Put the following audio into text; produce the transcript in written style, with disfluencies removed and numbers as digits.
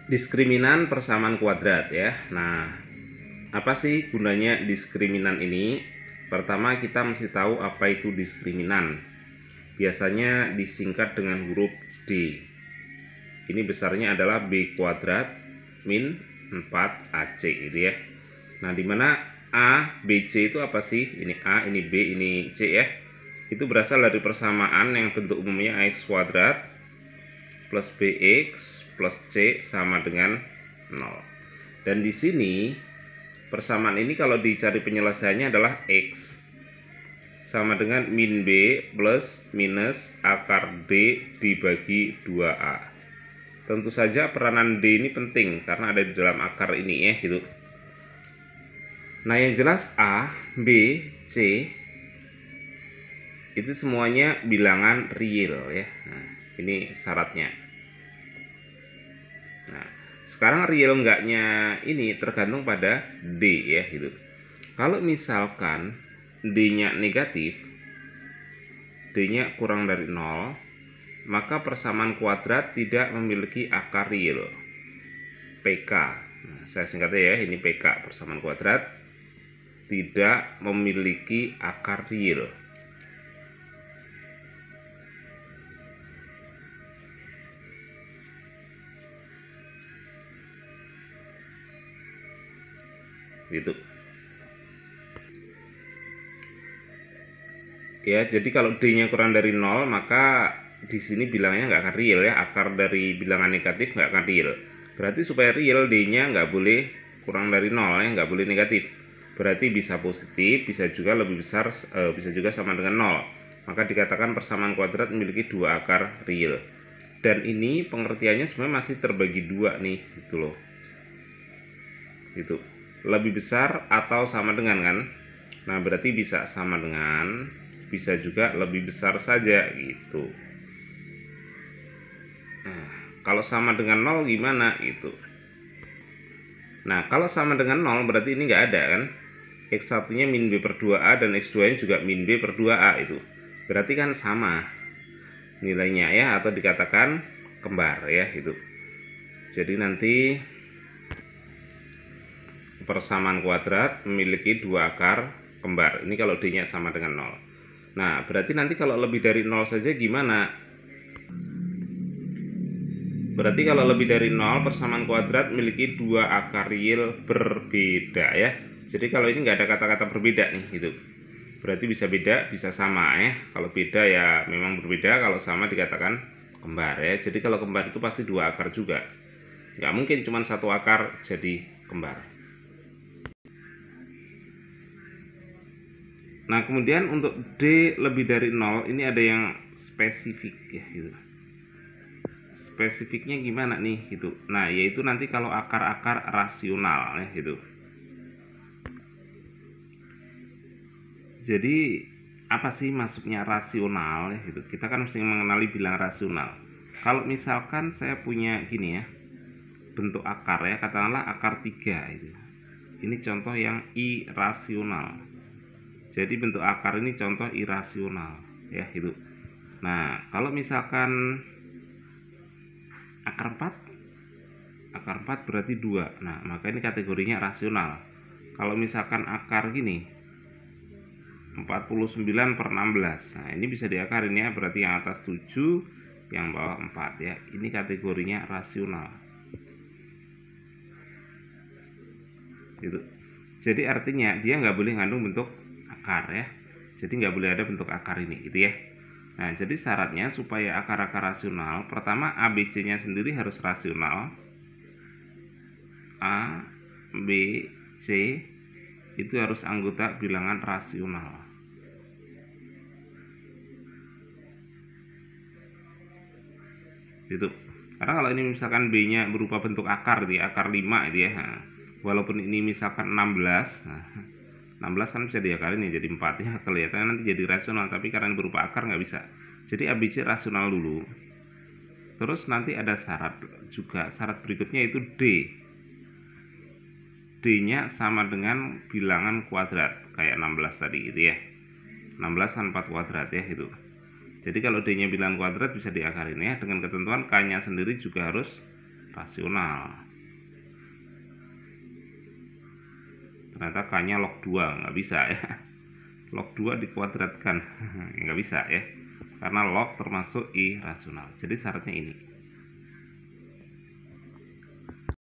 Diskriminan persamaan kuadrat ya. Nah, apa sih gunanya diskriminan ini? Pertama, kita mesti tahu apa itu diskriminan. Biasanya disingkat dengan huruf D. Ini besarnya adalah B kuadrat min 4AC gitu ya. Nah, dimana A, B, C itu apa sih? Ini A, ini B, ini C ya. Itu berasal dari persamaan yang bentuk umumnya AX kuadrat plus BX plus C sama dengan 0. Dan di sini persamaan ini kalau dicari penyelesaiannya adalah X sama dengan min B plus minus akar D dibagi 2A. Tentu saja peranan D ini penting karena ada di dalam akar ini ya gitu. Nah, yang jelas A, B, C itu semuanya bilangan real ya. Nah, ini syaratnya. Nah, sekarang real enggaknya ini tergantung pada D ya gitu. Kalau misalkan D-nya negatif, D-nya kurang dari 0, maka persamaan kuadrat tidak memiliki akar real. PK. Nah, saya singkatnya ya, ini PK, persamaan kuadrat tidak memiliki akar real. Gitu. Ya, jadi kalau D-nya kurang dari 0, maka di sini bilangnya nggak akan real ya. Akar dari bilangan negatif nggak akan real. Berarti supaya real D-nya nggak boleh kurang dari 0 ya, nggak boleh negatif. Berarti bisa positif, bisa juga lebih besar, bisa juga sama dengan 0. Maka dikatakan persamaan kuadrat memiliki dua akar real. Dan ini pengertiannya sebenarnya masih terbagi dua nih, gitu loh. Gitu. Lebih besar atau sama dengan kan? Nah, berarti bisa sama dengan, bisa juga lebih besar saja gitu. Nah, kalau sama dengan 0 gimana itu? Nah, kalau sama dengan 0 berarti ini nggak ada kan? X1 nya min B per 2A dan X2 nya juga min B per 2A itu. Berarti kan sama nilainya ya, atau dikatakan kembar ya gitu. Jadi nanti persamaan kuadrat memiliki dua akar kembar. Ini kalau D-nya sama dengan 0. Nah, berarti nanti kalau lebih dari 0 saja gimana? Berarti kalau lebih dari 0, persamaan kuadrat memiliki dua akar real berbeda ya. Jadi kalau ini nggak ada kata-kata berbeda nih gitu. Berarti bisa beda, bisa sama ya. Kalau beda ya memang berbeda, kalau sama dikatakan kembar ya. Jadi kalau kembar itu pasti dua akar juga. Nggak mungkin cuma satu akar jadi kembar. Nah, kemudian untuk D lebih dari 0 ini ada yang spesifik ya gitu. Spesifiknya gimana nih gitu. Nah, yaitu nanti kalau akar-akar rasional ya gitu. Jadi apa sih maksudnya rasional ya gitu. Kita kan mesti mengenali bilangan rasional. Kalau misalkan saya punya gini ya, bentuk akar ya, katakanlah akar 3 itu. Ini contoh yang irasional. Jadi bentuk akar ini contoh irasional ya gitu. Nah, kalau misalkan akar 4 berarti 2. Nah, maka ini kategorinya rasional. Kalau misalkan akar gini 49 per 16. Nah, ini bisa diakarin ya, berarti yang atas 7, yang bawah 4 ya. Ini kategorinya rasional. Gitu. Jadi artinya dia nggak boleh ngandung bentuk akar ya. Jadi nggak boleh ada bentuk akar ini gitu ya. Nah, jadi syaratnya supaya akar-akar rasional, pertama ABC-nya sendiri harus rasional. A, B, C itu harus anggota bilangan rasional. Gitu. Karena kalau ini misalkan B-nya berupa bentuk akar di akar 5 itu ya. Nah, walaupun ini misalkan 16, nah, 16 kan bisa diakarin ya jadi 4 ya, kelihatannya nanti jadi rasional, tapi karena ini berupa akar nggak bisa. Jadi ABC rasional dulu. Terus nanti ada syarat juga, syarat berikutnya itu D. D-nya sama dengan bilangan kuadrat kayak 16 tadi gitu ya. 16 kan 4 kuadrat ya gitu. Jadi kalau D-nya bilangan kuadrat bisa diakarin ya, dengan ketentuan K-nya sendiri juga harus rasional. Ternyata K-nya log 2, nggak bisa ya. Log 2 dikuadratkan, nggak bisa ya. Karena log termasuk irasional. Jadi syaratnya ini.